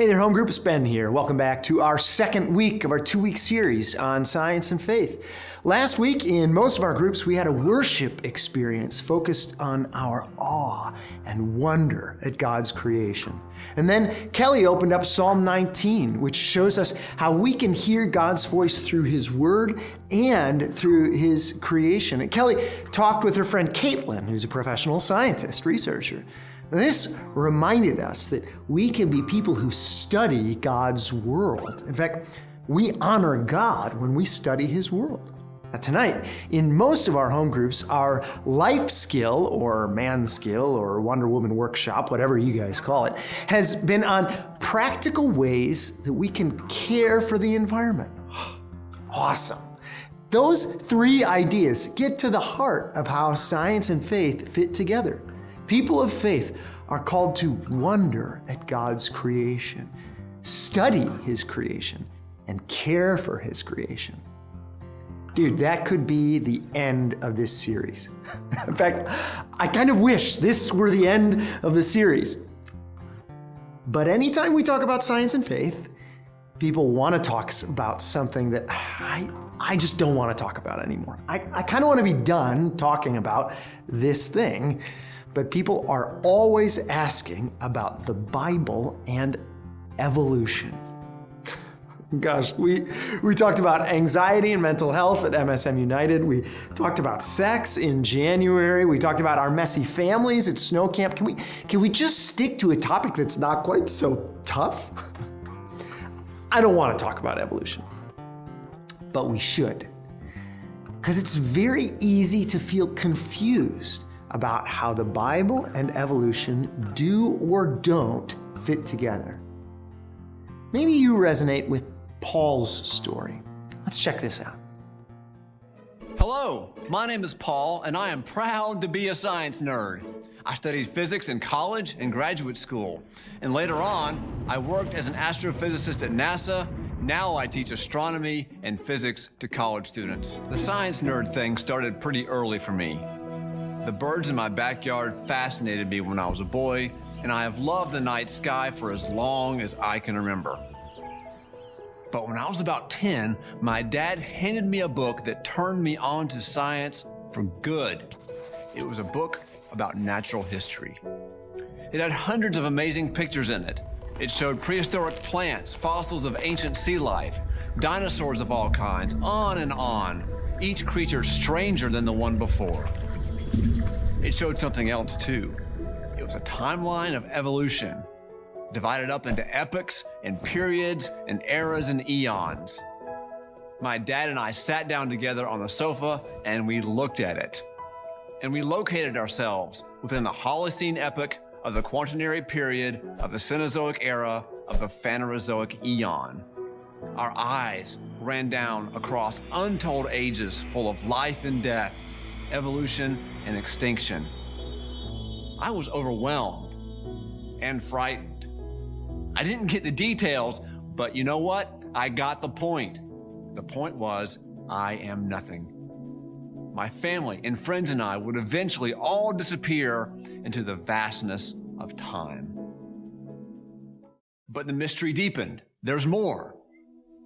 Hey there, home group. It's Ben here. Welcome back to our second week of our 2-week series on science and faith. Last week, in most of our groups, we had a worship experience focused on our awe and wonder at God's creation. And then Kelly opened up Psalm 19, which shows us how we can hear God's voice through His Word and through His creation. And Kelly talked with her friend Caitlin, who's a professional scientist, researcher. This reminded us that we can be people who study God's world. In fact, we honor God when we study His world. Now tonight, in most of our home groups, our life skill or man skill or Wonder Woman workshop, whatever you guys call it, has been on practical ways that we can care for the environment. Awesome. Those 3 ideas get to the heart of how science and faith fit together. People of faith are called to wonder at God's creation, study His creation, and care for His creation. Dude, that could be the end of this series. In fact, I kind of wish this were the end of the series. But anytime we talk about science and faith, people want to talk about something that I just don't want to talk about anymore. I kind of want to be done talking about this thing. But people are always asking about the Bible and evolution. Gosh, we talked about anxiety and mental health at MSM United. We talked about sex in January. We talked about our messy families at snow camp. Can we just stick to a topic that's not quite so tough? I don't want to talk about evolution, but we should. Because it's very easy to feel confused about how the Bible and evolution do or don't fit together. Maybe you resonate with Paul's story. Let's check this out. Hello, my name is Paul, and I am proud to be a science nerd. I studied physics in college and graduate school, and later on, I worked as an astrophysicist at NASA. Now I teach astronomy and physics to college students. The science nerd thing started pretty early for me. The birds in my backyard fascinated me when I was a boy, and I have loved the night sky for as long as I can remember. But when I was about 10, my dad handed me a book that turned me on to science for good. It was a book about natural history. It had hundreds of amazing pictures in it. It showed prehistoric plants, fossils of ancient sea life, dinosaurs of all kinds, on, each creature stranger than the one before. It showed something else too. It was a timeline of evolution, divided up into epochs and periods and eras and eons. My dad and I sat down together on the sofa and we looked at it. And we located ourselves within the Holocene epoch of the Quaternary period of the Cenozoic era of the Phanerozoic eon. Our eyes ran down across untold ages full of life and death, evolution and extinction. I was overwhelmed and frightened. I didn't get the details, but you know what? I got the point. The point was, I am nothing. My family and friends and I would eventually all disappear into the vastness of time. But the mystery deepened. There's more.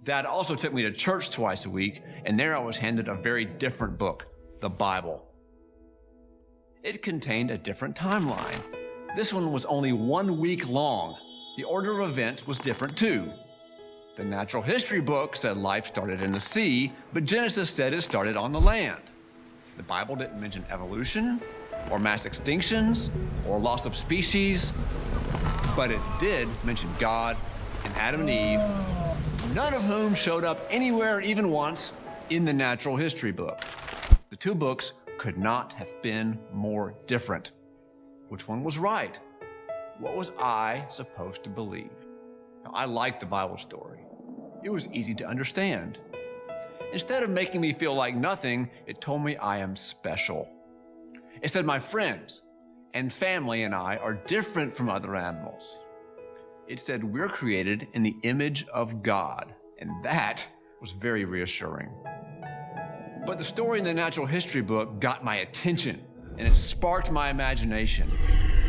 Dad also took me to church twice a week, and there I was handed a very different book, the Bible. It contained a different timeline. This one was only 1 week long. The order of events was different too. The natural history book said life started in the sea, but Genesis said it started on the land. The Bible didn't mention evolution, or mass extinctions, or loss of species, but it did mention God and Adam and Eve, none of whom showed up anywhere even once in the natural history book. The 2 books could not have been more different. Which one was right? What was I supposed to believe? Now, I liked the Bible story. It was easy to understand. Instead of making me feel like nothing, it told me I am special. It said my friends and family and I are different from other animals. It said we're created in the image of God, and that was very reassuring. But the story in the natural history book got my attention, and it sparked my imagination.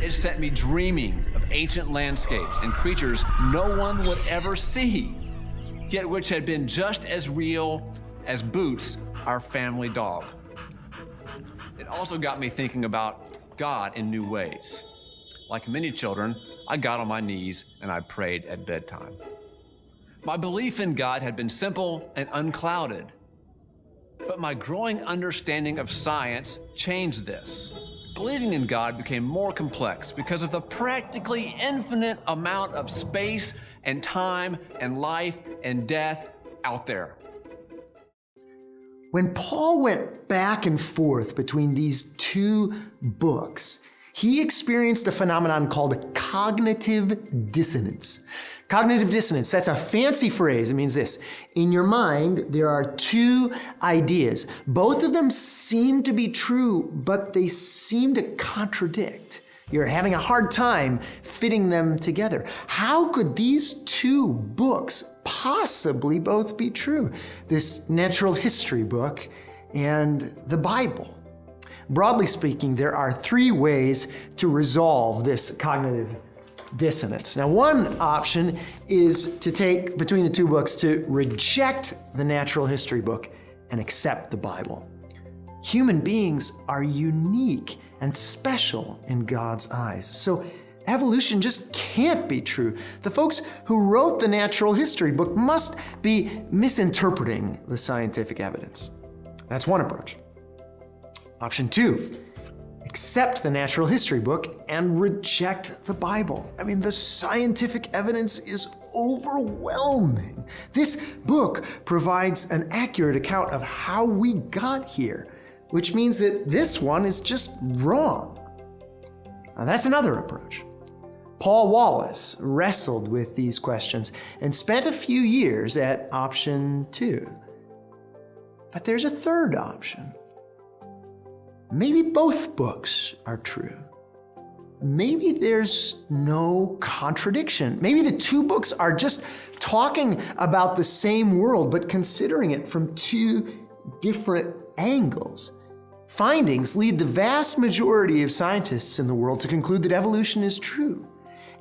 It set me dreaming of ancient landscapes and creatures no one would ever see, yet which had been just as real as Boots, our family dog. It also got me thinking about God in new ways. Like many children, I got on my knees and I prayed at bedtime. My belief in God had been simple and unclouded, but my growing understanding of science changed this. Believing in God became more complex because of the practically infinite amount of space and time and life and death out there. When Paul went back and forth between these two books, he experienced a phenomenon called cognitive dissonance. Cognitive dissonance, that's a fancy phrase. It means this. In your mind, there are two ideas. Both of them seem to be true, but they seem to contradict. You're having a hard time fitting them together. How could these two books possibly both be true? This natural history book and the Bible. Broadly speaking, there are three ways to resolve this cognitive dissonance. Now, one option is to take between the two books to reject the natural history book and accept the Bible. Human beings are unique and special in God's eyes. So evolution just can't be true. The folks who wrote the natural history book must be misinterpreting the scientific evidence. That's one approach. Option two, accept the natural history book and reject the Bible. I mean, the scientific evidence is overwhelming. This book provides an accurate account of how we got here, which means that this one is just wrong. Now, that's another approach. Paul Wallace wrestled with these questions and spent a few years at option two. But there's a third option. Maybe both books are true. Maybe there's no contradiction. Maybe the two books are just talking about the same world, but considering it from two different angles. Findings lead the vast majority of scientists in the world to conclude that evolution is true.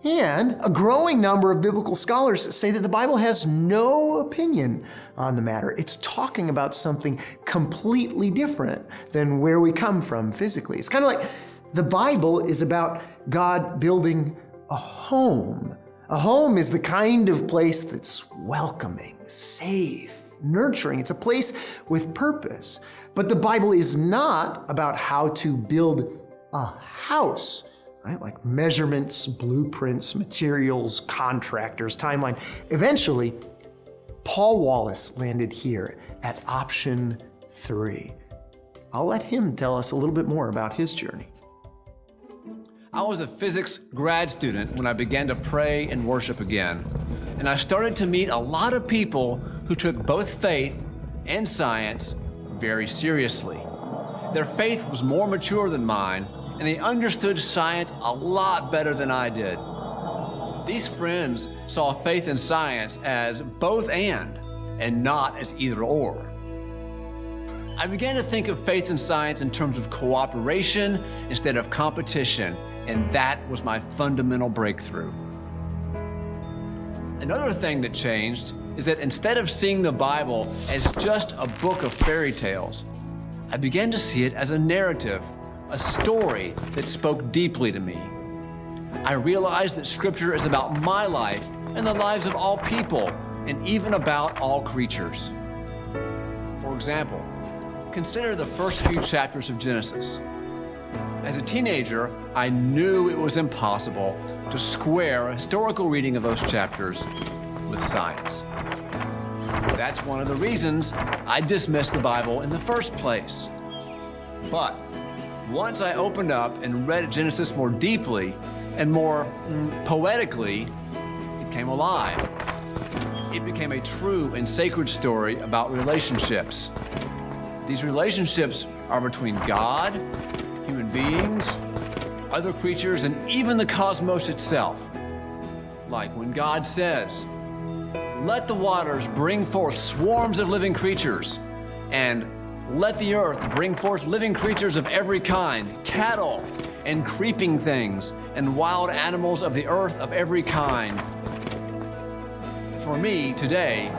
And a growing number of biblical scholars say that the Bible has no opinion on the matter. It's talking about something completely different than where we come from physically. It's kind of like the Bible is about God building a home. A home is the kind of place that's welcoming, safe, nurturing. It's a place with purpose. But the Bible is not about how to build a house. Right? Like measurements, blueprints, materials, contractors, timeline. Eventually, Paul Wallace landed here at option three. I'll let him tell us a little bit more about his journey. I was a physics grad student when I began to pray and worship again. And I started to meet a lot of people who took both faith and science very seriously. Their faith was more mature than mine, and they understood science a lot better than I did. These friends saw faith and science as both and not as either or. I began to think of faith and science in terms of cooperation instead of competition, and that was my fundamental breakthrough. Another thing that changed is that instead of seeing the Bible as just a book of fairy tales, I began to see it as a narrative, a story that spoke deeply to me. I realized that Scripture is about my life and the lives of all people, and even about all creatures. For example, consider the first few chapters of Genesis. As a teenager, I knew it was impossible to square a historical reading of those chapters with science. That's one of the reasons I dismissed the Bible in the first place. But once I opened up and read Genesis more deeply and more poetically, it came alive. It became a true and sacred story about relationships. These relationships are between God, human beings, other creatures, and even the cosmos itself. Like when God says, "Let the waters bring forth swarms of living creatures," and "Let the earth bring forth living creatures of every kind, cattle and creeping things and wild animals of the earth of every kind. For me, today,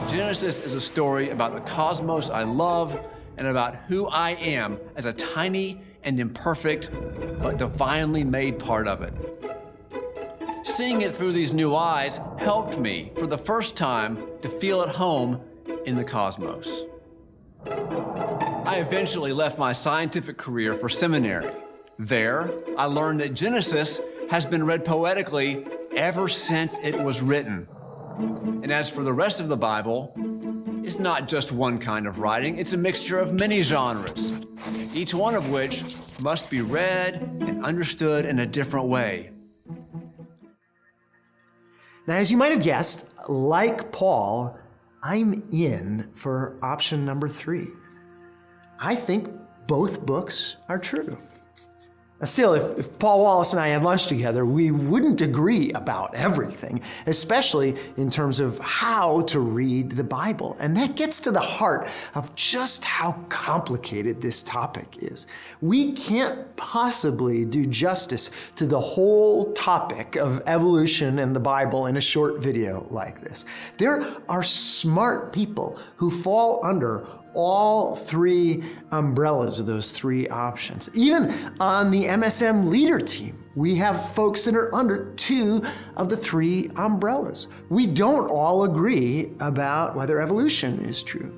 Genesis is a story about the cosmos I love and about who I am as a tiny and imperfect but divinely made part of it. Seeing it through these new eyes helped me, for the first time, to feel at home in the cosmos. I eventually left my scientific career for seminary. There, I learned that Genesis has been read poetically ever since it was written. And as for the rest of the Bible, it's not just one kind of writing, it's a mixture of many genres, each one of which must be read and understood in a different way. Now, as you might have guessed, like Paul, I'm in for option number 3. I think both books are true. Now still, if Paul Wallace and I had lunch together, we wouldn't agree about everything, especially in terms of how to read the Bible. And that gets to the heart of just how complicated this topic is. We can't possibly do justice to the whole topic of evolution and the Bible in a short video like this. There are smart people who fall under all 3 umbrellas of those 3 options. Even on the MSM leader team, we have folks that are under 2 of the 3 umbrellas. We don't all agree about whether evolution is true,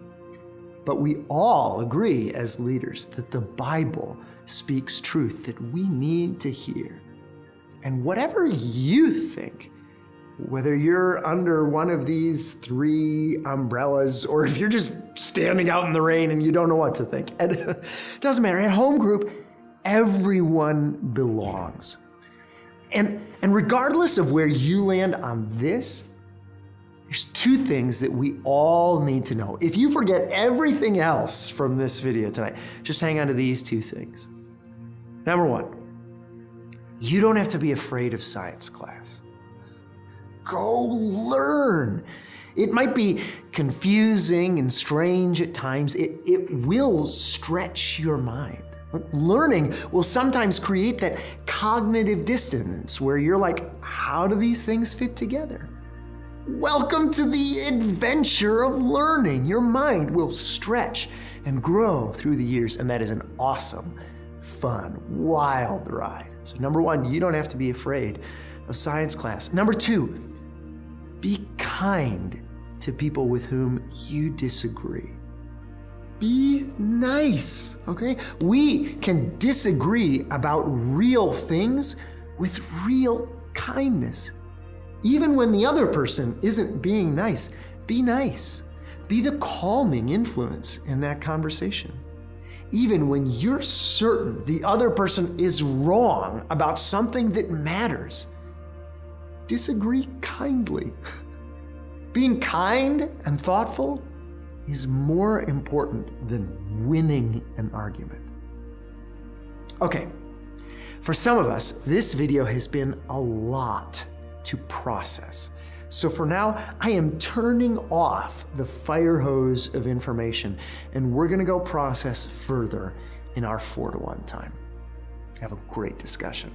but we all agree as leaders that the Bible speaks truth that we need to hear. And whatever you think, whether you're under one of these 3 umbrellas or if you're just standing out in the rain and you don't know what to think, it doesn't matter. At home group, everyone belongs. And regardless of where you land on this, there's 2 things that we all need to know. If you forget everything else from this video tonight, just hang on to these 2 things. Number 1, you don't have to be afraid of science class. Go learn. It might be confusing and strange at times. It will stretch your mind. Learning will sometimes create that cognitive dissonance where you're like, how do these things fit together? Welcome to the adventure of learning. Your mind will stretch and grow through the years, and that is an awesome, fun, wild ride. So number 1, you don't have to be afraid of science class. Number 2, be kind to people with whom you disagree. Be nice, okay? We can disagree about real things with real kindness. Even when the other person isn't being nice, be nice. Be the calming influence in that conversation. Even when you're certain the other person is wrong about something that matters, disagree kindly. Being kind and thoughtful is more important than winning an argument. Okay, for some of us, this video has been a lot to process. So for now, I am turning off the fire hose of information, and we're gonna go process further in our 4-to-1 time. Have a great discussion.